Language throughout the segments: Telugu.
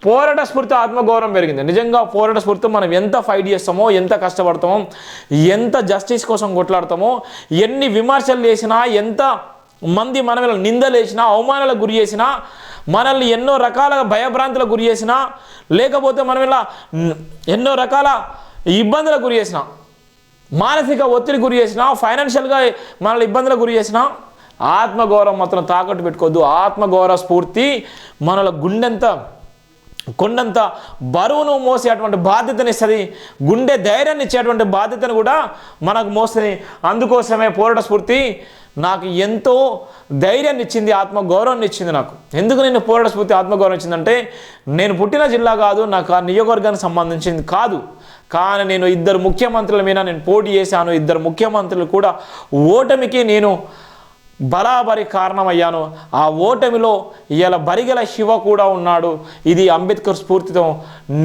పోరాట స్ఫూర్తి, ఆత్మగౌరవం పెరిగింది. నిజంగా పోరాట స్ఫూర్తి మనం ఎంత ఫైట్ చేస్తామో, ఎంత కష్టపడతామో, ఎంత జస్టిస్ కోసం కొట్లాడతామో, ఎన్ని విమర్శలు చేసినా, ఎంత మంది మన మీద నిందలు వేసినా, అవమానాలకు గురి చేసినా, మనల్ని ఎన్నో రకాల భయభ్రాంతులకు గురి చేసినా, లేకపోతే మనం ఇలా ఎన్నో రకాల ఇబ్బందులకు గురి చేసినా, మానసిక ఒత్తిడి గురి చేసినా, ఫైనాన్షియల్గా మనల్ని ఇబ్బందులకు గురి చేసినా, ఆత్మగౌరవం మాత్రం తాకట్టు పెట్టుకోవద్దు. ఆత్మగౌరవ స్ఫూర్తి మనల గుండెంత కొండంత బరువును మోసేటువంటి బాధ్యతని ఇస్తుంది, గుండె ధైర్యాన్ని ఇచ్చేటువంటి బాధ్యతను కూడా మనకు మోస్తుంది. అందుకోసమే పోరాట స్ఫూర్తి నాకు ఎంతో ధైర్యాన్ని ఇచ్చింది, ఆత్మగౌరవాన్ని ఇచ్చింది. నాకు ఎందుకు నేను పోరాట స్ఫూర్తి ఆత్మగౌరవం ఇచ్చిందంటే, నేను పుట్టిన జిల్లా కాదు, నాకు ఆ నియోజకవర్గానికి సంబంధించింది కాదు, కానీ నేను 2 ముఖ్యమంత్రుల మీద నేను పోటీ చేశాను. 2 ముఖ్యమంత్రులు కూడా ఓటమికి నేను బరాబరి కారణమయ్యాను. ఆ ఓటమిలో ఇలా బరిగెల శివ కూడా ఉన్నాడు. ఇది అంబేద్కర్ స్ఫూర్తితో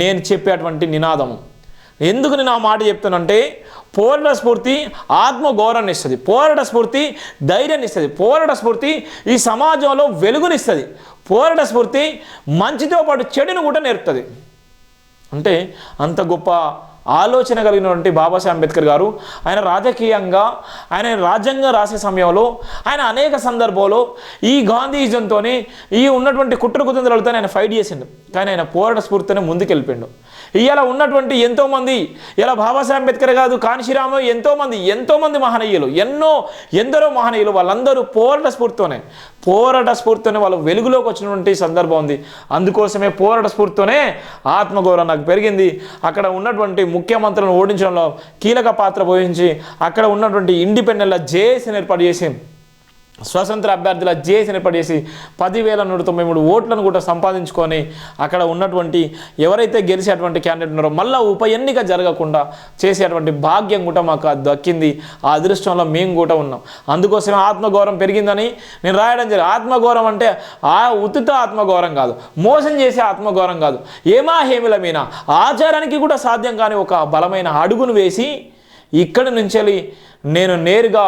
నేను చెప్పేటువంటి నినాదము. ఎందుకు నేను ఆ మాట చెప్తానంటే, పోరాట స్ఫూర్తి ఆత్మగౌరవాన్ని ఇస్తుంది, పోరాట స్ఫూర్తి ధైర్యాన్ని ఇస్తుంది, పోరాట స్ఫూర్తి ఈ సమాజంలో వెలుగునిస్తుంది, పోరాట స్ఫూర్తి మంచితో పాటు చెడును కూడా నేర్పుతుంది. అంటే అంత గొప్ప ఆలోచన కలిగినటువంటి బాబాసాహెబ్ అంబేద్కర్ గారు ఆయన రాజకీయంగా ఆయన రాజ్యాంగం రాసే సమయంలో ఆయన అనేక సందర్భాల్లో ఈ గాంధీజంతోనే ఈ ఉన్నటువంటి కుట్రకుతంత్రాలతో ఆయన ఫైట్ చేసిండు. కానీ ఆయన పోరాట స్ఫూర్తితోనే ముందుకెళ్ళిపోయిండు. ఇలా ఉన్నటువంటి ఎంతోమంది, ఇలా బాబాసాహెబ్ అంబేద్కర్ కాదు, కాంశీరామ, ఎంతోమంది మహనీయులు, ఎందరో మహనీయులు, వాళ్ళందరూ పోరాట స్ఫూర్తితోనే వాళ్ళు వెలుగులోకి వచ్చినటువంటి సందర్భం ఉంది. అందుకోసమే పోరాట స్ఫూర్తితోనే ఆత్మగౌరవం నాకు పెరిగింది. అక్కడ ఉన్నటువంటి ముఖ్యమంత్రులను ఓడించడంలో కీలక పాత్ర వహించి, అక్కడ ఉన్నటువంటి ఇండిపెండెంట్ల జేఏసీని ఏర్పాటు చేసి, స్వతంత్ర అభ్యర్థుల జేఏసీని ఏర్పాటు చేసి 10,193 ఓట్లను కూడా సంపాదించుకొని, అక్కడ ఉన్నటువంటి ఎవరైతే గెలిచేటువంటి క్యాండిడేట్ ఉన్నారో మళ్ళీ ఉప ఎన్నిక జరగకుండా చేసేటువంటి భాగ్యం కూడా మాకు దక్కింది. ఆ అదృష్టంలో మేము కూడా ఉన్నాం. అందుకోసమే ఆత్మగౌరవం పెరిగిందని నేను రాయడం జరిగింది. ఆత్మగౌరవం అంటే ఉత్తుత ఆత్మగౌరవం కాదు, మోసం చేసే ఆత్మగౌరవం కాదు, హేమిల మీద ఆచారానికి కూడా సాధ్యం కాని ఒక బలమైన అడుగును వేసి, ఇక్కడి నుంచి నేను నేరుగా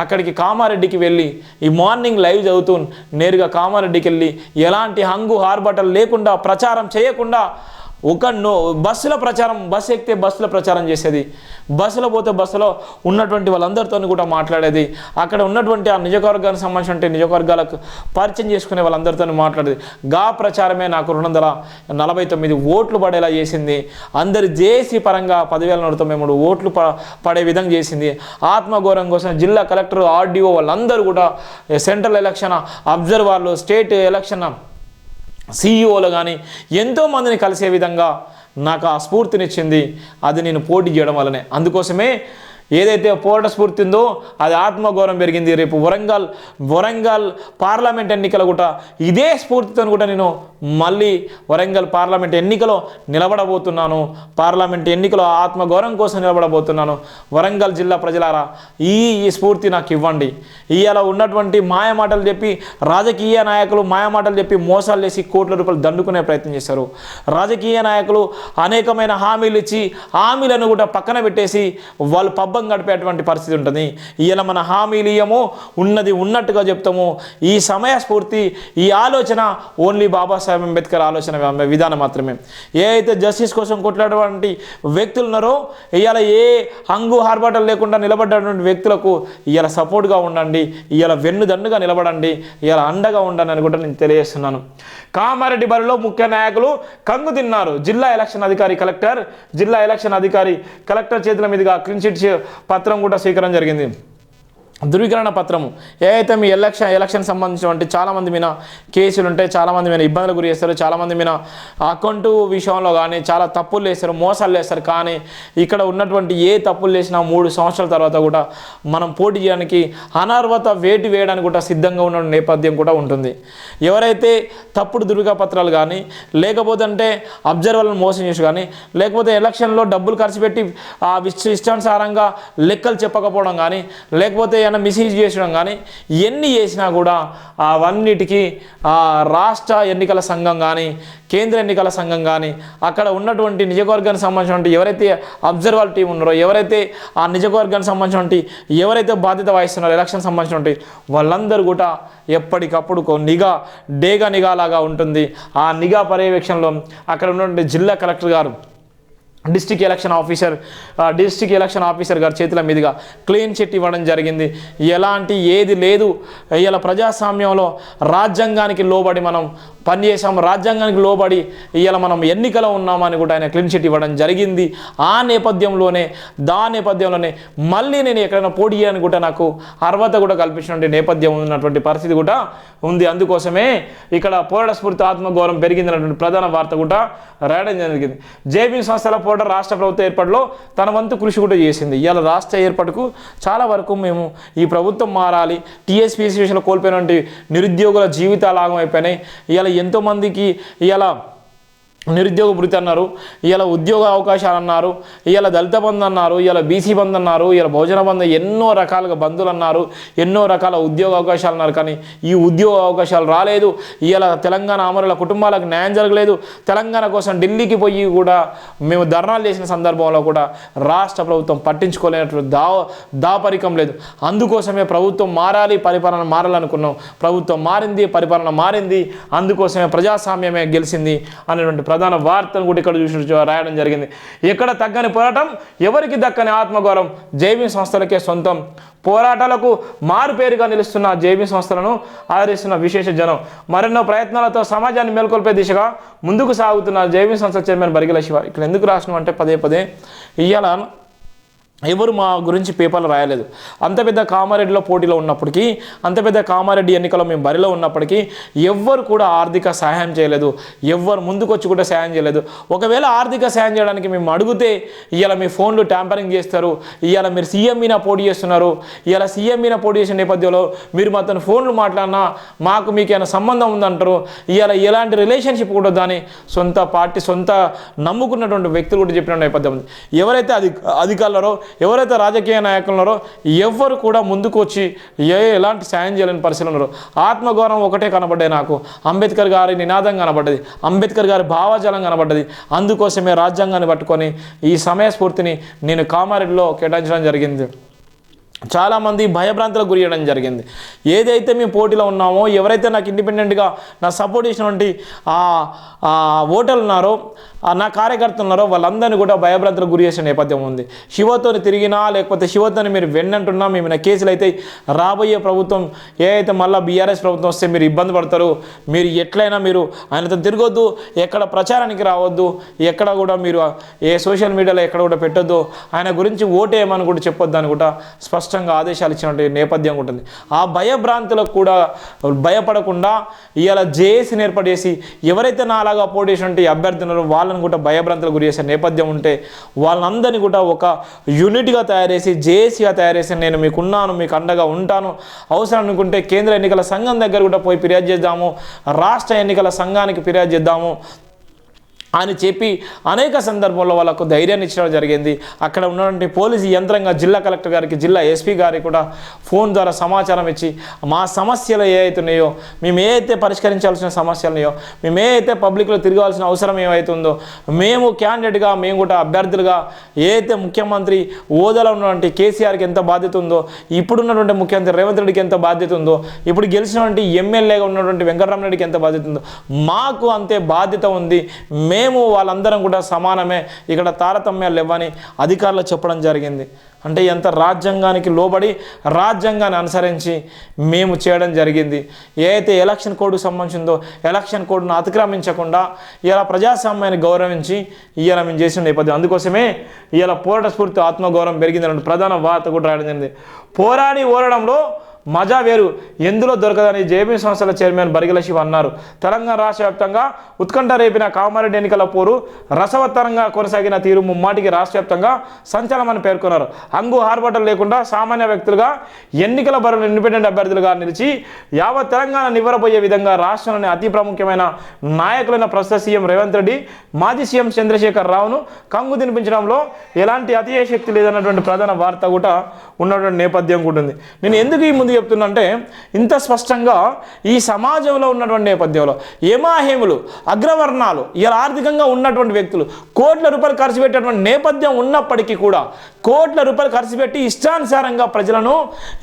అక్కడికి కామారెడ్డికి వెళ్ళి ఈ మార్నింగ్ లైవ్ చదువుతూ నేరుగా కామారెడ్డికి వెళ్ళి ఎలాంటి హంగు హార్బటలు లేకుండా, ప్రచారం చేయకుండా, బస్సుల ప్రచారం, బస్సు ఎక్కితే బస్సుల ప్రచారం చేసేది, బస్సులో పోతే బస్సులో ఉన్నటువంటి వాళ్ళందరితో కూడా మాట్లాడేది, అక్కడ ఉన్నటువంటి ఆ నియోజకవర్గానికి సంబంధించిన నియోజకవర్గాలకు పరిచయం చేసుకునే వాళ్ళందరితో మాట్లాడేది. ప్రచారమే నాకు 249 ఓట్లు పడేలా చేసింది. అందరి జేఏసీ పరంగా 10,193 ఓట్లు పడే విధంగా చేసింది. ఆత్మగౌరవం కోసం జిల్లా కలెక్టర్, ఆర్డీఓ వాళ్ళందరూ కూడా, సెంట్రల్ ఎలక్షన్ అబ్జర్వర్లు, స్టేట్ ఎలక్షన్ సిఇఓలు కానీ ఎంతోమందిని కలిసే విధంగా నాకు ఆ స్ఫూర్తినిచ్చింది. అది నేను పోటీ చేయడం వల్లనే. అందుకోసమే ఏదైతే పోరాట స్ఫూర్తి ఉందో అది ఆత్మగౌరవం పెరిగింది. రేపు వరంగల్ పార్లమెంట్ ఎన్నికలు కూడా ఇదే స్ఫూర్తితో కూడా నేను మళ్ళీ వరంగల్ పార్లమెంట్ ఎన్నికలో నిలబడబోతున్నాను. పార్లమెంట్ ఎన్నికలో ఆత్మగౌరవం కోసం నిలబడబోతున్నాను. వరంగల్ జిల్లా ప్రజలారా, ఈ స్ఫూర్తి నాకు ఇవ్వండి. ఇవాళ ఉన్నటువంటి మాయమాటలు చెప్పి రాజకీయ నాయకులు మాయమాటలు చెప్పి మోసాలు చేసి కోట్ల రూపాయలు దండుకునే ప్రయత్నం చేశారు. రాజకీయ నాయకులు అనేకమైన హామీలు ఇచ్చి హామీలను కూడా పక్కన పెట్టేసి వాళ్ళు పబ్బం గడిపేటువంటి పరిస్థితి ఉంటుంది. ఇలా మన హామీలు ఇయ్యము, ఉన్నది ఉన్నట్టుగా చెప్తాము. ఈ సమయ స్ఫూర్తి, ఈ ఆలోచన ఓన్లీ బాబాసాహెబ్ అంబేద్కర్ ఆలోచన విధానం మాత్రమే. ఏ అయితే జస్టిస్ కోసం కొట్లాడేటువంటి వ్యక్తులు ఉన్నారో, ఇవాళ ఏ హంగు హార్బాటలు లేకుండా నిలబడ్డటువంటి వ్యక్తులకు ఇవాళ సపోర్ట్గా ఉండండి, ఇవాళ వెన్నుదన్నుగా నిలబడండి, ఇవాళ అండగా ఉండండి అని కూడా నేను తెలియజేస్తున్నాను. కామారెడ్డి బరిలో ముఖ్య నాయకులు కంగు తిన్నారు. జిల్లా ఎలక్షన్ అధికారి కలెక్టర్ చేతుల మీదుగా క్లీన్ చిట్ పత్రం కూడా స్వీకరణ జరిగింది. ధృవీకరణ పత్రము ఏదైతే మీ ఎలక్షన్ సంబంధించినటువంటి చాలామంది మీద కేసులు ఉంటాయి, చాలామంది మీద ఇబ్బందులు గురి చేస్తారు, చాలామంది మీద అకౌంట్ విషయంలో కానీ చాలా తప్పులు చేస్తారు, మోసాలు చేస్తారు. కానీ ఇక్కడ ఉన్నటువంటి ఏ తప్పులు చేసినా 3 సంవత్సరాల తర్వాత కూడా మనం పోటీ చేయడానికి అనర్హత వేటు వేయడానికి కూడా సిద్ధంగా ఉన్న నేపథ్యం కూడా ఉంటుంది. ఎవరైతే తప్పుడు ధృవీకరణ పత్రాలు కానీ, లేకపోతే అంటే అబ్జర్వర్లను మోసం చేసి కానీ, లేకపోతే ఎలక్షన్లో డబ్బులు ఖర్చు పెట్టి ఇష్టానుసారంగా లెక్కలు చెప్పకపోవడం కానీ, లేకపోతే ఏమైనా మిస్యూజ్ చేసడం కానీ ఎన్ని చేసినా కూడా అవన్నిటికీ రాష్ట్ర ఎన్నికల సంఘం కానీ కేంద్ర ఎన్నికల సంఘం కానీ అక్కడ ఉన్నటువంటి నియోజకవర్గానికి సంబంధించినటువంటి ఎవరైతే అబ్జర్వర్ టీం ఉన్నారో, ఎవరైతే ఆ నియోజకవర్గానికి సంబంధించినటువంటి ఎవరైతే బాధ్యత వహిస్తున్నారో ఎలక్షన్ సంబంధించినటువంటి వాళ్ళందరూ కూడా ఎప్పటికప్పుడు నిఘాలాగా ఉంటుంది. ఆ నిఘా పర్యవేక్షణలో అక్కడ ఉన్నటువంటి జిల్లా కలెక్టర్ గారు డిస్ట్రిక్ట్ ఎలక్షన్ ఆఫీసర్ గారి చేతుల మీదుగా క్లీన్ చిట్ ఇవ్వడం జరిగింది. ఎలాంటి ఏది లేదు. ఇలా ప్రజాస్వామ్యంలో రాజ్యాంగానికి లోబడి మనం పనిచేసాం, రాజ్యాంగానికి లోబడి ఇలా మనం ఎన్నికలో ఉన్నామని కూడా ఆయన క్లీన్ చిట్ ఇవ్వడం జరిగింది. ఆ నేపథ్యంలోనే మళ్ళీ నేను ఎక్కడైనా పోటీ చేయడానికి కూడా నాకు అర్హత కూడా కల్పించినటువంటి నేపథ్యం ఉన్నటువంటి పరిస్థితి కూడా ఉంది. అందుకోసమే ఇక్కడ పోరాట స్ఫూర్తి ఆత్మగౌరవం పెరిగిందన్నటువంటి ప్రధాన వార్త కూడా రాయడం జరిగింది. జేబీ సంస్థల పోరాట రాష్ట్ర ప్రభుత్వ ఏర్పాటులో తన వంతు కృషి కూడా చేసింది. ఇవాళ రాష్ట్ర ఏర్పాటుకు చాలా వరకు మేము ఈ ప్రభుత్వం మారాలి, టీఎస్పీఎస్సీ విషయంలో కోల్పోయినటువంటి నిరుద్యోగుల జీవితాలు ఆగమైపోయినాయి. ఇవాళ ఎంతోమందికి ఇలా నిరుద్యోగ భృతి అన్నారు, ఇలా ఉద్యోగ అవకాశాలు అన్నారు, ఇలా దళిత బంధు అన్నారు, ఇలా బీసీ బంధు అన్నారు, ఇలా బహుజన బంధు, ఎన్నో రకాలుగా బంధువులు అన్నారు, ఎన్నో రకాల ఉద్యోగ అవకాశాలు అన్నారు. కానీ ఈ ఉద్యోగ అవకాశాలు రాలేదు. ఇలా తెలంగాణ అమరుల కుటుంబాలకు న్యాయం జరగలేదు. తెలంగాణ కోసం ఢిల్లీకి పోయి కూడా మేము ధర్నాలు చేసిన సందర్భంలో కూడా రాష్ట్ర ప్రభుత్వం పట్టించుకోలేనటువంటి దాపరికం లేదు. అందుకోసమే ప్రభుత్వం మారాలి, పరిపాలన మారాలనుకున్నాం. ప్రభుత్వం మారింది, పరిపాలన మారింది. అందుకోసమే ప్రజాస్వామ్యమే గెలిచింది అనేటువంటి ప్రధాన వార్తను కూడా ఇక్కడ చూసి రాయడం జరిగింది. ఎక్కడ తగ్గని పోరాటం, ఎవరికి దక్కని ఆత్మగౌరవం జేబీ సంస్థలకే సొంతం. పోరాటాలకు మారుపేరుగా నిలుస్తున్న జేబీ సంస్థలను ఆదరిస్తున్న విశేష జనం. మరెన్నో ప్రయత్నాలతో సమాజాన్ని మేల్కొల్పే దిశగా ముందుకు సాగుతున్న జేబీ సంస్థ చైర్మన్ బరిగిల శివ. ఇక్కడ ఎందుకు రాసినాం అంటే పదే ఇవాళ ఎవరు మా గురించి పేపర్లు రాయలేదు. అంత పెద్ద కామారెడ్డిలో పోటీలో ఉన్నప్పటికీ, అంత పెద్ద కామారెడ్డి ఎన్నికల్లో మేము బరిలో ఉన్నప్పటికీ ఎవ్వరు కూడా ఆర్థిక సహాయం చేయలేదు. ఎవ్వరు ముందుకొచ్చి కూడా సహాయం చేయలేదు. ఒకవేళ ఆర్థిక సహాయం చేయడానికి మేము అడిగితే ఇవాళ మీ ఫోన్లు ట్యాంపరింగ్ చేస్తారు, ఇవాళ మీరు సీఎం మీద పోటీ చేస్తున్నారు, ఇవాళ సీఎం మీద పోటీ చేసిన నేపథ్యంలో మీరు మాతో ఫోన్లు మాట్లాడినా మాకు మీకు ఏమైనా సంబంధం ఉందంటారు. ఇవాళ ఎలాంటి రిలేషన్షిప్ కూడా దాని సొంత పార్టీ సొంత నమ్ముకున్నటువంటి వ్యక్తులు కూడా చెప్పిన నేపథ్యం ఉంది. ఎవరైతే అధికారులరో, ఎవరైతే రాజకీయ నాయకులున్నారో ఎవ్వరు కూడా ముందుకు వచ్చి ఎలాంటి సాయం చేయలేని పరిస్థితులు ఉన్నారు. ఆత్మగౌరవం ఒకటే కనబడ్డాయి నాకు. అంబేద్కర్ గారి నినాదం కనబడ్డది, అంబేద్కర్ గారి భావజాలం కనబడ్డది. అందుకోసమే రాజ్యాంగాన్ని పట్టుకొని ఈ సమయస్ఫూర్తిని నేను కామారెడ్డిలో కేటాయించడం జరిగింది. చాలామంది భయభ్రాంతులకు గురి చేయడం జరిగింది. ఏదైతే మేము పోటీలో ఉన్నామో, ఎవరైతే నాకు ఇండిపెండెంట్గా నా సపోర్ట్ చేసినటువంటి ఓటర్లు ఉన్నారో, నా కార్యకర్తలు ఉన్నారో వాళ్ళందరినీ కూడా భయభ్రాంతులకు గురి చేసే నేపథ్యం ఉంది. శివతోని తిరిగినా లేకపోతే శివతోని మీరు వెన్నంటున్నా మేము నా కేసులు అయితే రాబోయే ప్రభుత్వం ఏదైతే మళ్ళీ బీఆర్ఎస్ ప్రభుత్వం వస్తే మీరు ఇబ్బంది పడతారు, మీరు ఎట్లయినా మీరు ఆయనతో తిరగొద్దు, ఎక్కడ ప్రచారానికి రావద్దు, ఎక్కడ కూడా మీరు ఏ సోషల్ మీడియాలో ఎక్కడ కూడా పెట్టొద్దు, ఆయన గురించి ఓటేయమని కూడా చెప్పొద్దు అని కూడా స్పష్టంగా ఆదేశాలు ఇచ్చినటువంటి నేపథ్యం ఉంటుంది. ఆ భయభ్రాంతులకు కూడా భయపడకుండా ఇవాళ జేఏసీని ఏర్పాటు చేసి ఎవరైతే నాలాగా పోటీ చేసినటువంటి అభ్యర్థులు వాళ్ళని కూడా భయభ్రాంతులకు గురి చేసే నేపథ్యం ఉంటే వాళ్ళందరినీ కూడా ఒక యూనిట్గా తయారు చేసి జేఏసీగా తయారు చేసి నేను మీకున్నాను, మీకు అండగా ఉంటాను, అవసరం అనుకుంటే కేంద్ర ఎన్నికల సంఘం దగ్గర కూడా పోయి ఫిర్యాదు చేద్దాము, రాష్ట్ర ఎన్నికల సంఘానికి ఫిర్యాదు చేద్దాము అని చెప్పి అనేక సందర్భాల్లో వాళ్ళకు ధైర్యాన్ని ఇచ్చడం జరిగింది. అక్కడ ఉన్నటువంటి పోలీసు యంత్రంగా జిల్లా కలెక్టర్ గారికి, జిల్లా ఎస్పీ గారికి కూడా ఫోన్ ద్వారా సమాచారం ఇచ్చి మా సమస్యలు ఏవైతున్నాయో, మేము ఏదైతే పరిష్కరించాల్సిన సమస్యలు ఉన్నాయో, మేము ఏదైతే పబ్లిక్లో తిరగాల్సిన అవసరం ఏమవుతుందో, మేము క్యాండిడేట్గా మేము కూడా అభ్యర్థులుగా ఏదైతే ముఖ్యమంత్రి హోదాలో ఉన్నటువంటి కేసీఆర్కి ఎంత బాధ్యత ఉందో, ఇప్పుడున్నటువంటి ముఖ్యమంత్రి రేవంత్ రెడ్డికి ఎంత బాధ్యత ఉందో, ఇప్పుడు గెలిచినటువంటి ఎమ్మెల్యేగా ఉన్నటువంటి వెంకటరామరెడ్డికి ఎంత బాధ్యత ఉందో, మాకు అంతే బాధ్యత ఉంది, మేము వాళ్ళందరం కూడా సమానమే, ఇక్కడ తారతమ్యాలు లేవని అధికారులు చెప్పడం జరిగింది. అంటే ఎంత రాజ్యాంగానికి లోబడి రాజ్యాంగాన్ని అనుసరించి మేము చేయడం జరిగింది. ఏదైతే ఎలక్షన్ కోడ్కు సంబంధించిందో ఎలక్షన్ కోడ్ను అతిక్రమించకుండా ఇలా ప్రజాస్వామ్యాన్ని గౌరవించి ఇలా మేము చేసిన నేపథ్యం. అందుకోసమే ఇలా పోరాట స్ఫూర్తి ఆత్మగౌరవం పెరిగిందన్న ప్రధాన వార్త కూడా రాయడం జరిగింది. పోరాడి ఓరడంలో మజా వేరు, ఎందులో దొరకదని జేబీ సంస్థల చైర్మన్ బరిగెల శివ అన్నారు. తెలంగాణ రాష్ట్ర వ్యాప్తంగా ఉత్కంఠ రేపిన కామారెడ్డి ఎన్నికల పోరు రసవత్తరంగా కొనసాగిన తీరు ముమ్మాటికి రాష్ట్ర వ్యాప్తంగా సంచలనమని పేర్కొన్నారు. హంగు ఆర్భాటం లేకుండా సామాన్య వ్యక్తులుగా ఎన్నికల బరువును ఇండిపెండెంట్ అభ్యర్థులుగా నిలిచి యావత్ తెలంగాణ నివ్వరపోయే విధంగా రాష్ట్రంలోని అతి ప్రాముఖ్యమైన నాయకులైన ప్రస్తుత సీఎం రేవంత్ రెడ్డి, మాజీ సీఎం చంద్రశేఖర్ రావును కంగు తినిపించడంలో ఎలాంటి అతిశక్తి లేదన్నటువంటి ప్రధాన వార్త కూడా ఉన్నటువంటి నేపథ్యం కూడా ఉంది. నేను ఎందుకు ఈ ముందు చెప్తున్నా అంటే, ఇంత స్పష్టంగా ఈ సమాజంలో ఉన్నటువంటి నేపథ్యంలో ఏమాహేములు, అగ్రవర్ణాలు, ఇలా ఆర్థికంగా ఉన్నటువంటి వ్యక్తులు కోట్ల రూపాయలు ఖర్చు పెట్టేటువంటి నేపథ్యం ఉన్నప్పటికీ కూడా కోట్ల రూపాయలు ఖర్చు పెట్టి ఇష్టానుసారంగా ప్రజలను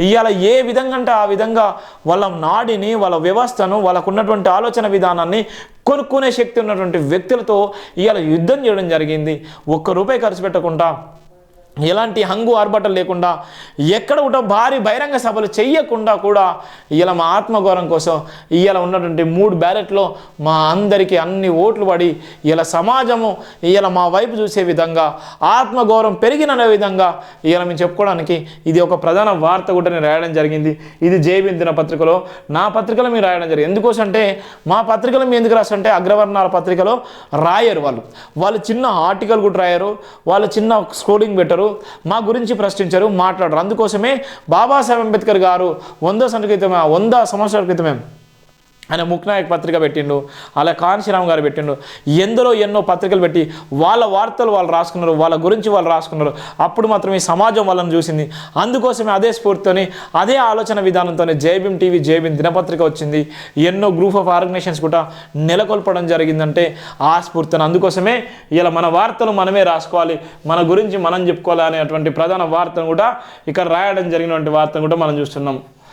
ఇవాళ ఏ విధంగా అంటే ఆ విధంగా వాళ్ళ నాడిని, వాళ్ళ వ్యవస్థను, వాళ్ళకు ఉన్నటువంటి ఆలోచన విధానాన్ని కొనుక్కునే శక్తి ఉన్నటువంటి వ్యక్తులతో ఇవాళ యుద్ధం చేయడం జరిగింది. ఒక్క రూపాయి ఖర్చు పెట్టకుండా, ఎలాంటి హంగు ఆర్భాటం లేకుండా, ఎక్కడ కూడా భారీ బహిరంగ సభలు చెయ్యకుండా కూడా ఇవాళ మా ఆత్మగౌరవం కోసం ఇవాళ ఉన్నటువంటి 3 బ్యాలెట్లో మా అందరికీ అన్ని ఓట్లు పడి ఇవాళ సమాజము ఇవాళ మా వైపు చూసే విధంగా, ఆత్మగౌరవం పెరిగిన విధంగా ఇవాళ మేము చెప్పుకోవడానికి ఇది ఒక ప్రధాన వార్త కూడా నేను రాయడం జరిగింది. ఇది జేబీ దినపత్రికలో, నా పత్రికలో మీరు రాయడం జరిగింది. ఎందుకోసం అంటే మా పత్రికలో మేము ఎందుకు రాస్తుంటే అగ్రవర్ణాల పత్రికలో రాయరు, వాళ్ళు చిన్న ఆర్టికల్ కూడా రాయరు, వాళ్ళు చిన్న స్క్రోలింగ్ పెట్టరు, మా గురించి ప్రశ్నించరు, మాట్లాడరు. అందుకోసమే బాబాసాహెబ్ అంబేద్కర్ గారు 100 సంవత్సరాల క్రితమే ఆయన ముక్నాయక్ పత్రిక పెట్టిండు, అలా కాంశీరామ్ గారు పెట్టిండు, ఎన్నో పత్రికలు పెట్టి వాళ్ళ వార్తలు వాళ్ళు రాసుకున్నారు, వాళ్ళ గురించి వాళ్ళు రాసుకున్నారు. అప్పుడు మాత్రమే సమాజం వాళ్ళని చూసింది. అందుకోసమే అదే స్ఫూర్తితోనే, అదే ఆలోచన విధానంతోనే జేబీఎం టీవీ, జేబీఎం దినపత్రిక వచ్చింది. ఎన్నో గ్రూప్ ఆఫ్ ఆర్గనైజేషన్స్ కూడా నెలకొల్పడం జరిగిందంటే ఆ స్ఫూర్తిని. అందుకోసమే ఇలా మన వార్తలు మనమే రాసుకోవాలి, మన గురించి మనం చెప్పుకోవాలి అనేటువంటి ప్రధాన వార్తను కూడా ఇక్కడ రాయడం జరిగినటువంటి వార్తను కూడా మనం చూస్తున్నాం.